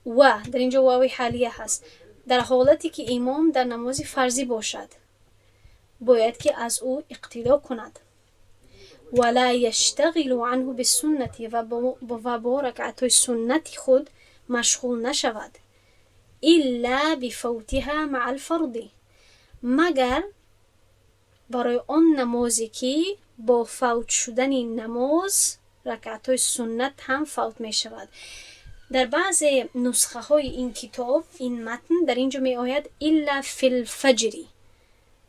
و در اینجا واوی حالیه هست، در حالتی که امام در نماز فرضی باشد باید که از او اقتدا کند. ولا یشتغل عنه بالسنت، و با رکعت‌های سنت خود مشغول نشود. الا بفوتها مع الفرض، مگر برای آن نمازی که با فوت شدن نماز رکعت‌های سنت هم فوت می شود. در بعض نسخه های این کتاب این متن در اینجا می آید الا فی الفجر.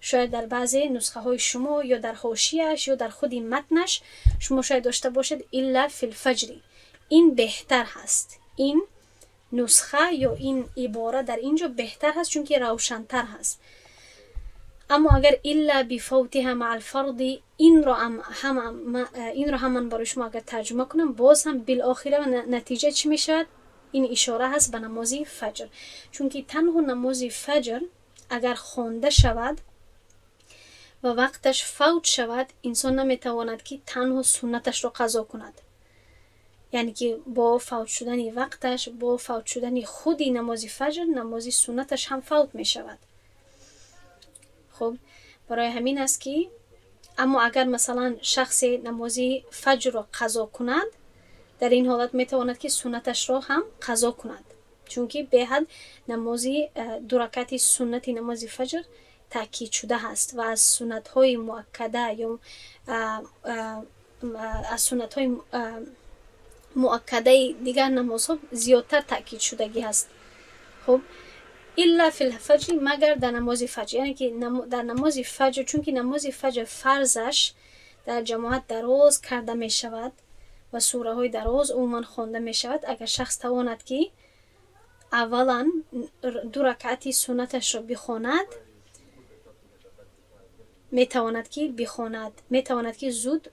شاید در بعض نسخه های شما یا در حاشیه‌اش یا در خود متنش شما شاید داشته باشد الا فی الفجر. این بهتر هست، این نسخه یا این عباره در اینجا بهتر هست چون که روشن‌تر هست. اما اگر الا بفوتها مع الفرض، این را هم من برای شما اگر ترجمه کنم، باز هم بالاخره نتیجه چی می شود؟ این اشاره هست به نماز فجر، چون که تنها نماز فجر اگر خوانده شود و وقتش فوت شود، انسان نمیتواند که تنها سنتش را قضا کند. یعنی که با فوت شدن وقتش، با فوت شدن خودی نماز فجر، نماز سنتش هم فوت می شود. خب برای همین است که اما اگر مثلا شخص نماز فجر را قضا کند، در این حالت میتواند که سنتش را هم قضا کند، چون که به حد نماز 2 رکعت سنت نماز فجر تاکید شده هست و از سنت های مؤکده یا از سنت های مؤکده دیگر نمازها زیادتر تاکید شدگی هست. خب الا فی الفجر، مگر در نماز فجر، یعنی که در نماز فجر، چون که نماز فجر فرضش در جماعت دراز کرده می شود و سوره های دراز عموما خوانده می شود، اگر شخص تواند که اولا 2 رکعتی سنتش را بخواند، میتواند که زود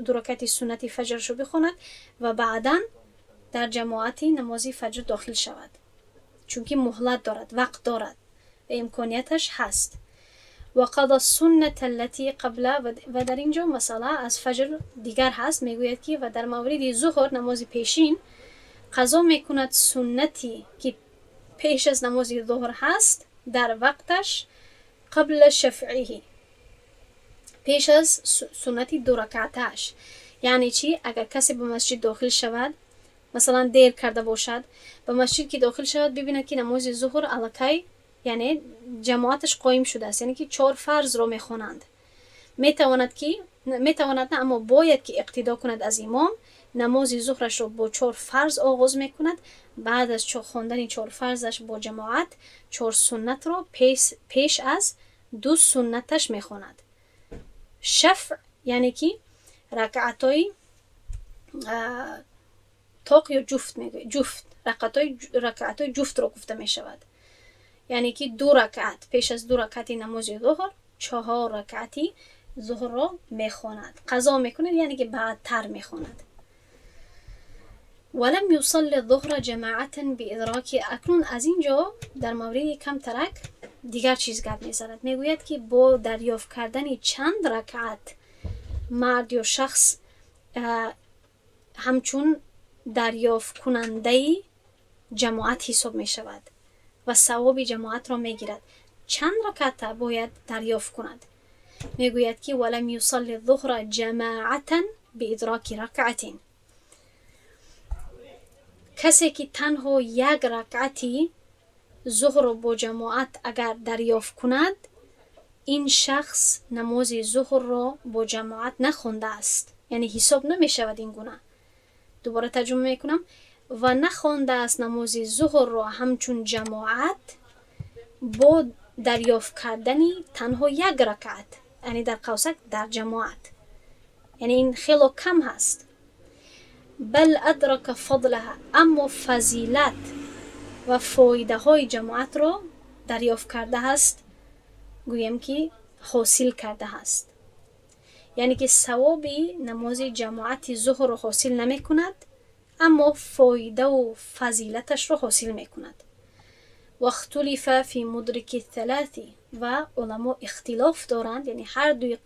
2 رکعتی سنت فجرش را بخواند و بعدا در جماعت نماز فجر داخل شود، چون که مهلت دارد، وقت دارد و امکانیتش هست. و قضا السنة التي قبل، و در اینجا مسئله از فجر دیگر هست، میگوید که و در مورد ظهر نماز پیشین قضا میکند سنتی که پیش از نماز ظهر هست در وقتش قبل شفعه، پیش از سنتی 2 رکعتش. یعنی چی؟ اگر کسی به مسجد داخل شود، مثلا دیر کرده باشد، به مسجد که داخل شود ببیند که نماز ظهر الکی یعنی جماعتش قایم شده است، یعنی که 4 فرض رو میخوانند. میتواند نه، اما باید که اقتدا کند از امام. نماز ظهرش رو با 4 فرض آغاز میکند. بعد از خواندن 4 فرضش با جماعت 4 سنت رو پیش از 2 سنتش میخواند. شفع یعنی که رکعتای طاق یا جفت میگه، جفت رکعتای جفت رو گفته میشود. یعنی که 2 رکعت پیش از 2 رکعتی نماز ظهر 4 رکعتی ظهر رو میخواند، قضا میکنه، یعنی که بعدتر میخواند. ولم یصلی الظهر جماعتا بادراک. اکنون از اینجا در مورد کم ترک دیگر چیز گپ میزند. میگوید که با دریافت کردن چند رکعت مرد یا شخص همچون دریافت کننده جماعت حساب می شود و ثواب جماعت را می گیرد. چند رکعت باید دریافت کند؟ میگوید که ولم یصلی الظهر جماعتا بادراک رکعتین. کسی که تنها 1 رکعتی ظهر را با جماعت اگر دریافت کند، این شخص نماز ظهر را با جماعت نخوانده است، یعنی حساب نمی شود این گونه. دوباره ترجمه میکنم. و نخوانده است نماز ظهر را همچون جماعت با دریافت کردنی تنها 1 رکعت، یعنی در قوسک در جماعت، یعنی این خیلی کم هست. بل ادرک فضلها، اما فضیلت و فایده های جماعت را دریافت کرده است، گویم که حاصل کرده است. یعنی که ثواب نماز جماعت ظهر را حاصل نمی کند، اما فایده و فضیلتش را حاصل می کند. و اختلف فی مدرک الثلاث، و علما اختلاف دارند، یعنی هر دوی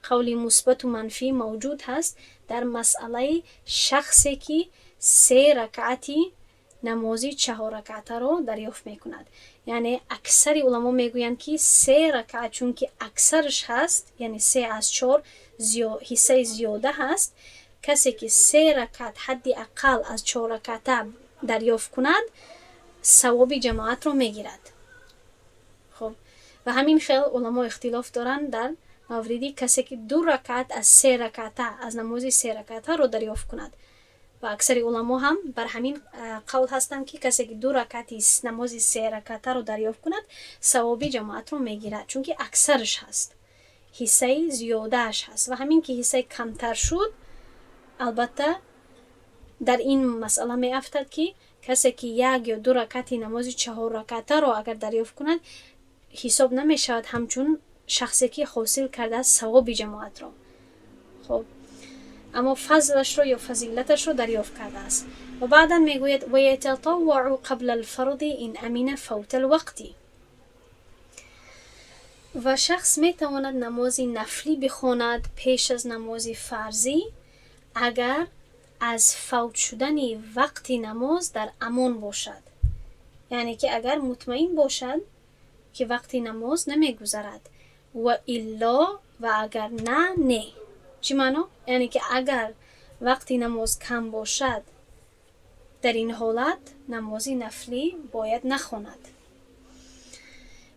قول مثبت و منفی موجود هست در مسئله شخصی که 3 رکعتی نمازی 4 رکعت را دریافت می کند. یعنی اکثر علما میگویند که 3 رکعت چون که اکثرش هست، یعنی 3 از 4 حصه زیاده هست، کسی که 3 رکعت حدی اقل از 4 رکعت دریافت کند ثواب جماعت رو میگیرد. خب و همین خیلی علما اختلاف دارند در موردی کسی که 2 رکعت از 3 رکعت از نماز 3 رکعت رو دریافت کند. و اکثر علما هم بر همین قول هستند که کسی که 2 رکعتی نماز 3 رکعت رو دریافت کند ثواب جماعت رو میگیرد، چون که اکثرش هست، حصه زیادهش هست. و همین که حصه کمتر شد، البته در این مسئله می افتد که کسی که 1 یا 2 رکعتی نماز 4 رکعت رو اگر دریافت کند حساب نمی شود همچون شخصی که حاصل کرده ثواب جماعت رو. خب اما فضلش رو یا فضیلتش رو دریافت کرده است. و بعدا میگوید و یتطوع قبل الفرض این امین فوت الوقتی. و شخص میتواند نماز نفلی بخواند پیش از نماز فرضی اگر از فوت شدن وقت نماز در امان باشد، یعنی که اگر مطمئن باشد که وقت نماز نمیگذرد، و الا و اگر نه. چی معنی؟ یعنی که اگر وقت نماز کم باشد، در این حالت نماز نفلی باید نخواند.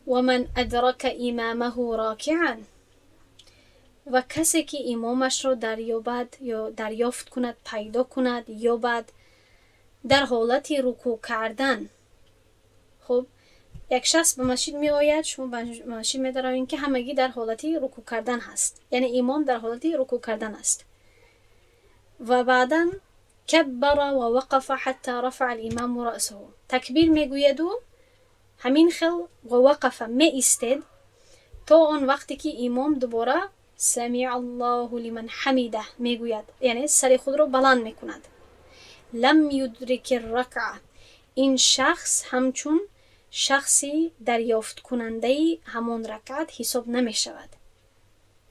و من ادرک امامه راکعا، و کسی که امامش را دریابد یا دریافت کند، پیدا کند، یا بعد در حالت رکوع کردن. خب یک شخص به مسجد می آید، شما به مسجد می دارید که همگی در حالت رکوع کردن هست، یعنی امام در حالت رکوع کردن است. و بعدا کبر و وقف حتی رفع الامام رأسه، تکبیر می گوید و همین خل و وقف می ایستد تا آن وقتی که امام دوباره سمع الله لمن حمیده می گوید، یعنی سر خود را بلند می کند. لم یدرک الرکعه، این شخص همچون شخصی دریافت کننده همان رکعت حساب نمی شود.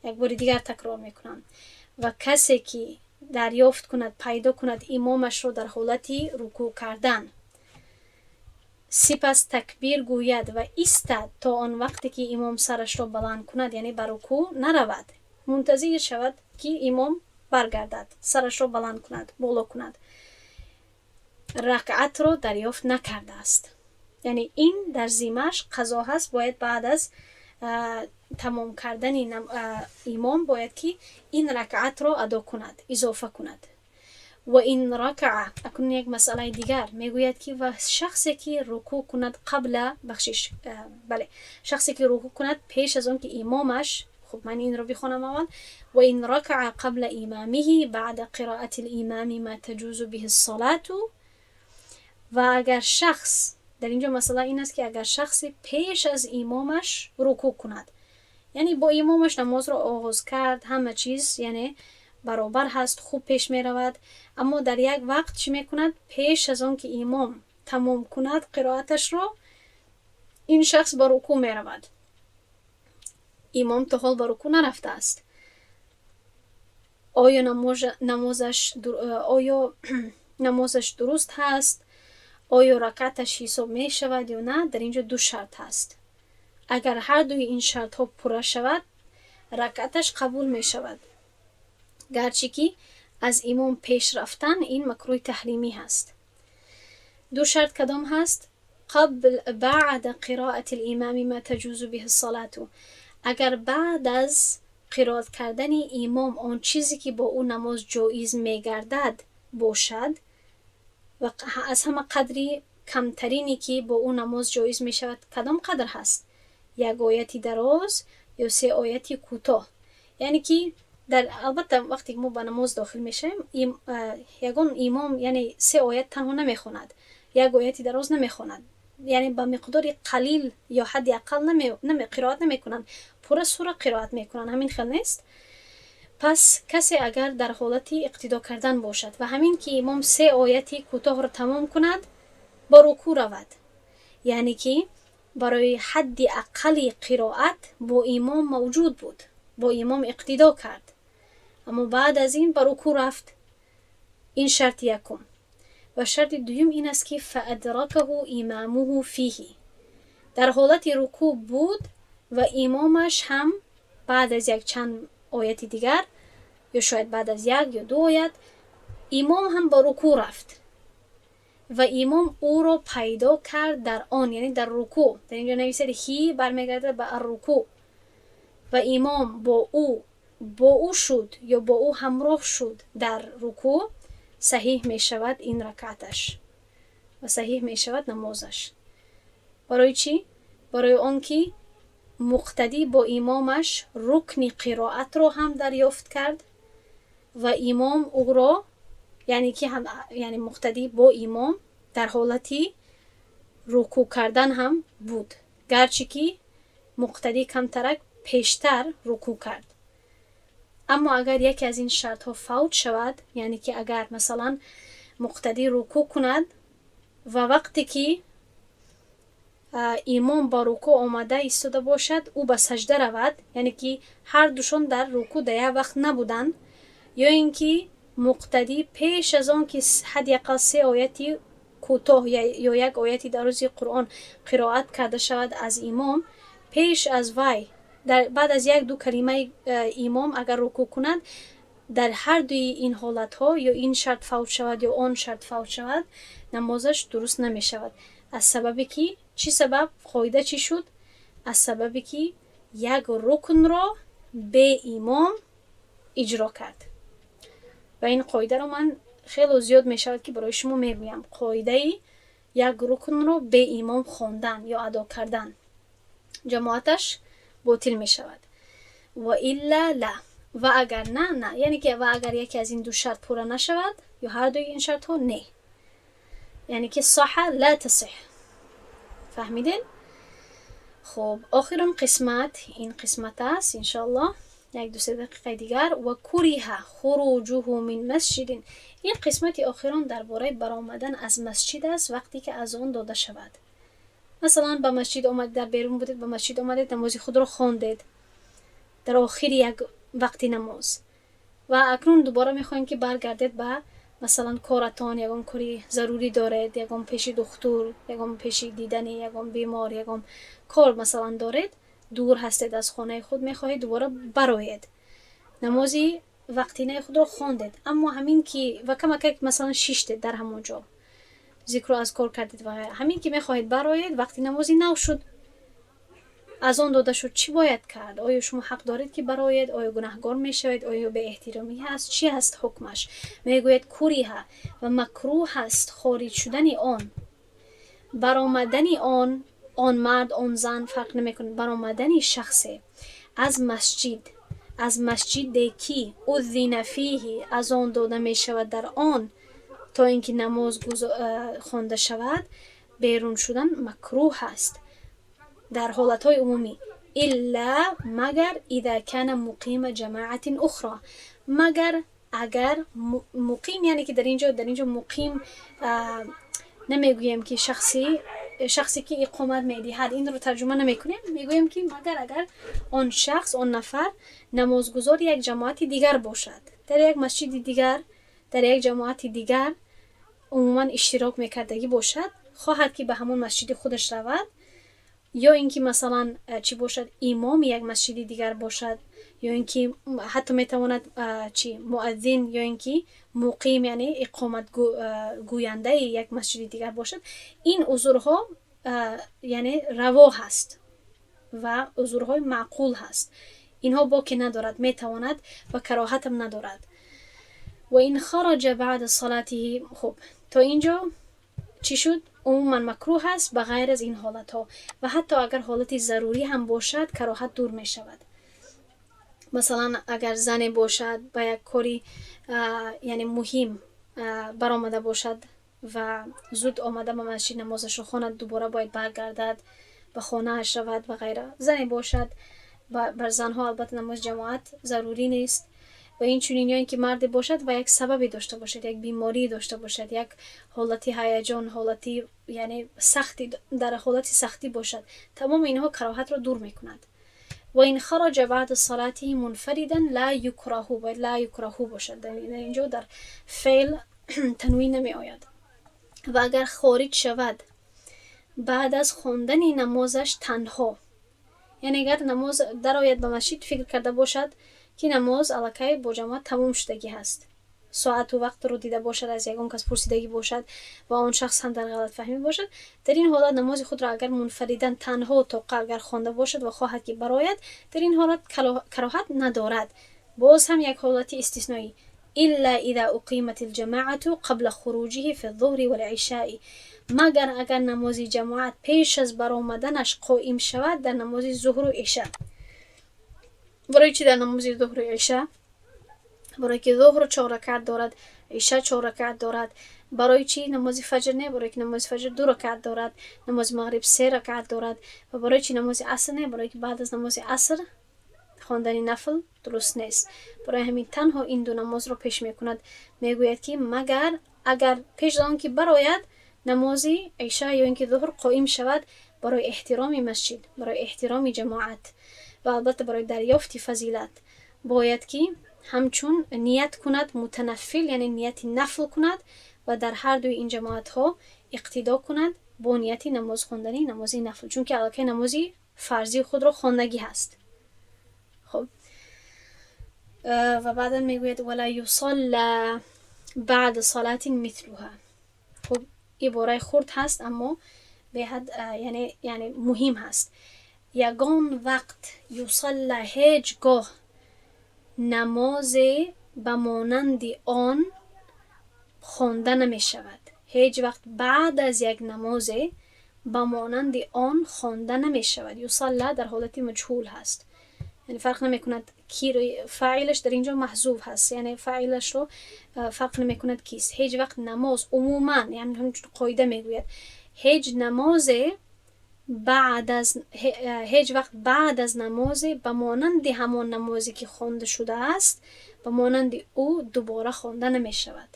یک بار دیگر تکرار می کنم. و کسی که دریافت کند، پیدا کند امامش را در حالت رکوع کردن، سپس تکبیر گوید و ایستد تا آن وقتی که امام سرش را بلند کند، یعنی بر رکوع نرود، منتظر شود که امام برگردد، سرش را بلند کند، بالا کند، رکعت را دریافت نکرده است. یعنی این در ذمه‌اش قضا هست، باید بعد از تمام کردن امام باید که این رکعت را ادا کند، اضافه کند. و این رکع، اکنون یک مسئله دیگر میگوید که و شخصی که رکوع کند قبل شخصی که رکوع کند پیش از آن که امامش، خب من این رو بخونم اول. و این رکع قبل امامه بعد قراءت الامام ما تجوز به الصلاة. و اگر شخص، در اینجا مسئله این است که اگر شخصی پیش از امامش رکوع کند، یعنی با امامش نماز را آغاز کرد، همه چیز یعنی برابر هست، خوب پیش می رود، اما در یک وقت چی می کند؟ پیش از آن که امام تمام کند قرائتش را، این شخص با رکوع می رود. امام تا حال با رکوع نرفته است. آیا نمازش درست هست؟ آیا رکعتش حساب می شود یا نه؟ در اینجا دو شرط هست. اگر هر دوی این شرط ها پورا شود، رکعتش قبول می شود، گرچه که از امام پیش رفتن این مکروه تحریمی هست. دو شرط کدام هست؟ بعد قراءت الامام ما تجوز به الصلاة. اگر بعد از قرائت کردن امام آن چیزی که با اون نماز جایز می گردد باشد، و از همه قدری کمترینی که با اون نماز جایز می شود کدام قدر هست؟ یک آیتی دراز یا 3 آیتی کوتاه. یعنی که البته وقتی ما به نماز داخل میشیم، یگان امام یعنی 3 آیت تنها نمیخواند، یک آیتی دراز نمیخواند، یعنی با مقدار قلیل یا حد اقل قرائت نمیکنند، پورا سوره قرائت میکنند. همین خیلی نیست. پس کسی اگر در حالت اقتدا کردن باشد و همین که امام 3 آیتی کوتاه را تمام کند، با رکوع رود، یعنی که برای حد اقل قرائت با امام موجود بود، با امام اقتدا کرد، اما بعد از این با رکوع رفت. این شرط یکم. و شرط دوم این است که فادرکه امامه فیه، در حالت رکوع بود و امامش هم بعد از یک چند آیت دیگر یا شاید بعد از 1 یا 2 آیت امام هم با رکوع رفت و امام او را پیدا کرد در آن، یعنی در رکوع. در اینجا نویسید هی برمیگرده به الرکوع، و امام با او شد یا با او همراه شد در رکوع، صحیح می شود این رکعتش و صحیح می شود نمازش. برای چی؟ برای آن که مقتدی با امامش رکن قرائت رو هم دریافت کرد و امام او را، یعنی که یعنی مقتدی با امام در حالتی رکوع کردن هم بود، گرچه که مقتدی کمترک پیشتر رکوع کرد. اما اگر یکی از این شرط ها فوت شود، یعنی که اگر مثلا مقتدی رکوع کند و وقتی که امام با رکوع آمده ایستاده باشد او به سجده رود، یعنی که هر دوشون در رکوع در یک وقت نبودن، یا اینکه مقتدی پیش از آن که حداقل 3 آیتی کوتاه یا 1 آیتی دراز قرآن قرائت کرده شود از امام، پیش از وی بعد از 1-2 کلمه امام اگر رکوع کند، در هر دوی این حالت ها یا این شرط فوت شود یا آن شرط فوت شود، نمازش درست نمی شود. از سببی که چی سبب؟ قاعده چی شد؟ از سببی که یک رکن را به امام اجرا کرد. و این قاعده رو من خیلی زیاد می شود که برای شما میگویم، قاعده یک رکن را به امام خواندن یا ادا کردن جماعتش باطل می شود. و الا لا، و اگر نه، یعنی که و اگر یکی از این 2 شرط پورا نشود یا هر دوی این شرط ها نه، یعنی که صح لا تصح. فهمیدین؟ خب آخرین قسمت این قسمت است انشالله 1-2 دقیقه دیگر. و کریه خروجه من مسجد، این قسمت آخرین درباره برآمدن از مسجد است وقتی که اذان داده شود. مثلا به مسجد آمد، در بیرون بودید، به مسجد آمدید، نماز خود را خواندید در آخر یک وقت نماز و اکنون دوباره میخواین که برگردید به مثلا کارتان، یکم کاری ضروری دارید، یکم پیش دکتر، یکم پیش دیدن یکم بیمار، یکم کار مثلا دارید، دور هستید از خانه خود، میخواهید دوباره برایید، نمازی وقتینه خود را خواندید، اما همین که و کمک مثلا شیشتید در همون جا، ذکر و اذکار کردید و غیره. همین که میخواهید برآیید وقتی نمازی نو شد، از آن داده شد، چی باید کرد؟ آیا شما حق دارید که برآیید؟ آیا گناهگار میشوید؟ آیا به احترامی هست؟ چی هست حکمش؟ میگوید کریه و مکروه هست خارج شدن آن، برآمدن آن مرد آن زن فرق نمیکنه، برآمدن شخصی از مسجد کی اذن فیه، از آن داده می شود در آن تا اینکه نماز خوانده شود، بیرون شدن مکروه هست در حالتهای عمومی، الا مگر اذا کان مقیم جماعت اخرى، مگر اگر مقیم، یعنی که در اینجا مقیم نمیگویم که شخصی که اقامت میدهد، این رو ترجمه نمیکنیم، میگویم که مگر اگر آن شخص، آن نفر نمازگزار یک جماعت دیگر باشد، در یک مسجد دیگر، در یک جماعت دیگر عموما اشتراک میکردگی باشد، خواهد که به همون مسجد خودش رود، یا اینکه مثلا چی باشد، امام یک مسجد دیگر باشد، یا اینکه حتی میتواند مؤذن، یا اینکه مقیم یعنی اقامت گوینده یک مسجد دیگر باشد. این عذرها یعنی روا هست و عذرهای معقول هست، اینها باکی ندارد، میتواند و کراهت هم ندارد. و این خرج بعد صلاته، خب تا اینجا چی شد؟ عموما مکروه هست به غیر از این حالت ها، و حتی اگر حالت ضروری هم باشد کراهت دور می شود. مثلا اگر زنی باشد با یک کاری یعنی مهم برآمده باشد و زود آمده به مسجد نمازش رو خواند، دوباره باید برگردد به خانه اش رود و غیره. زنی باشد، بر زنها البته نماز جماعت ضروری نیست، و این چنین، یا اینکه مرد باشد و یک سببی داشته باشد، یک بیماری داشته باشد، یک حالتی هیجان، حالتی یعنی سختی، در حالتی سختی باشد، تمام اینها کراهت را دور میکند. و این خرج بعد صلاته منفردا لا یکره، باید لا یکره باشد، در اینجا در فعل تنوین نمی آید. و اگر خارج شود بعد از خواندن نمازش تنها، یعنی اگر نماز در آید به مسجد، فکر کرده باشد که نماز الکی با جماعت تمام شدگی هست، ساعت و وقت رو دیده باشد، از یگان کس پرسیدگی باشد و آن شخص هم در غلط فهمی باشد، در این حالت نماز خود را اگر منفرداً تنها تا اگر خوانده باشد و خواهد که برآید، در این حالت کراهت ندارد. باز هم یک حالت استثنایی، الا اذا اقیمت الجماعه قبل خروجه فی الظهر والعشاء، مگر اگر نماز جماعت پیش از برآمدنش قائم شود در نماز ظهر و عشاء. برای چی در نماز ظهر و عشاء؟ برای که ظهر 4 رکعت دارد، عشاء 4 رکعت دارد. برای چی نماز فجر نه؟ برای که نماز فجر 2 رکعت دارد، نماز مغرب 3 رکعت دارد. و برای چی نماز عصر نه؟ برای که بعد از نماز عصر خواندن نفل درست نیست. برای همین تنها این دو نماز را پیش میکند. میگوید که مگر اگر پیش از آن که برآید نماز عشاء یا اینکه ظهر قائم شود، برای احترام مسجد، برای احترام جماعت و البته برای دریافت فضیلت، باید که همچون نیت کند متنفل، یعنی نیت نفل کند و در هر دوی این جماعت ها اقتدا کند با نیت نماز خواندنی، نماز نفل، چون که البته نمازی فرضی خود را خواندگی هست. خب و بعدا میگوید ولا یصلی بعد صلات مثلها. خب عباره خرد هست اما به حد یعنی مهم هست. یگان وقت یصلی، هیچگاه نماز به مانند آن خوانده نمی شود. هیچ وقت بعد از یک نماز به مانند آن خوانده نمی شود. یصلی در حالت مجهول هست، یعنی فرق نمی کند کی، فاعلش در اینجا محذوف هست، یعنی فاعلش رو فرق نمی کند کیست. هیچ وقت نماز عموما، یعنی همچون قاعده میگوید هیچ وقت بعد از نماز به مانند همان نمازی که خوانده شده است به مانند او دوباره خوانده نمی شود.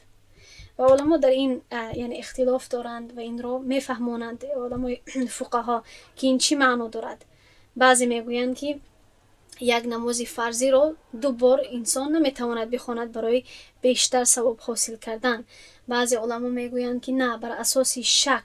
و علما در این یعنی اختلاف دارند و این رو میفهمونند علمای فقها که این چی معنا دارد. بعضی میگویند که یک نماز فرضی رو 2 بار انسان نمیتواند بخواند برای بیشتر ثواب حاصل کردن. بعضی علما میگویند که نه، بر اساس شک،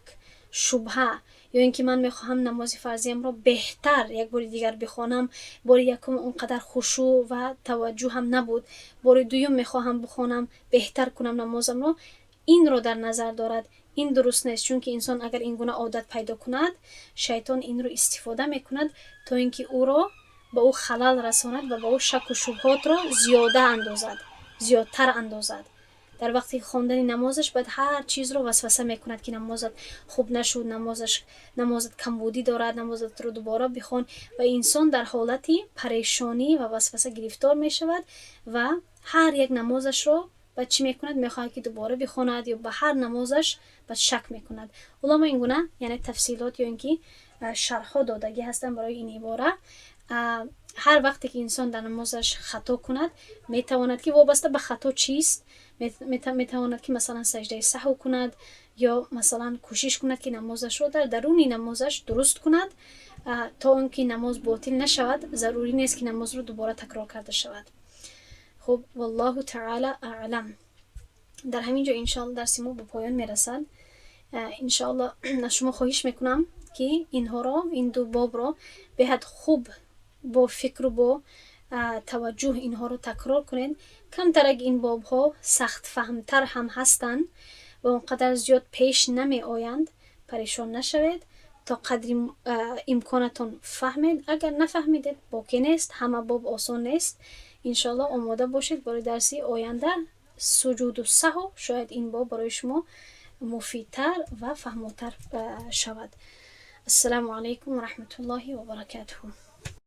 شبهه، یا اینکه من میخواهم نماز فرضیم رو بهتر یک بار دیگر بخوانم، بار یکم اونقدر خشوع و توجه هم نبود، بار دوم میخواهم بخوانم بهتر کنم نمازم رو، این رو در نظر دارد. این درست نیست، چون که انسان اگر این گونه عادت پیدا کند شیطان این رو استفاده میکند تا اینکه او را به او خلل رساند و به او شک و شبهات را زیادتر اندازد. در وقتی خواندن نمازش بعد هر چیز رو وسوسه میکند که نمازت خوب نشد، نمازت کمبودی دارد، نمازت رو دوباره بخوان و انسان در حالتی پریشانی و وسوسه گرفتار میشود و هر یک نمازش رو بعد چی میکند؟ میخواهد که دوباره بخواند یا به هر نمازش بعد شک میکند. علما این گونه یعنی تفصیلات یا اینکه شرح ها دادگی هستن برای این عباره. هر وقتی که انسان در نمازش خطا کند میتواند که وابسته به خطا چیست، میتواند که مثلا سجده سهو کند یا مثلا کوشش کند که نمازش رو در درون نمازش درست کند تا اینکه نماز باطل نشود. ضروری نیست که نماز رو دوباره تکرار کرده شود. خب والله تعالی اعلم. در همین جا انشاءالله درس ما به پایان میرسد. انشاءالله از شما خواهش میکنم که این دو باب را به حد خوب با فکر و با توجه اینها رو تکرار کنید. کمتر اگه این باب ها سخت فهمتر هم هستند و اونقدر زیاد پیش نمی آیند پریشان نشوید. تا قدر امکانتون فهمید. اگر نفهمیدید باکی نیست، همه باب آسان نیست. انشاءالله آماده باشید برای درسی آینده. سجود و سهو شاید این باب برای شما مفیدتر و فهمتر شود. السلام علیکم و رحمت الله و برکاته.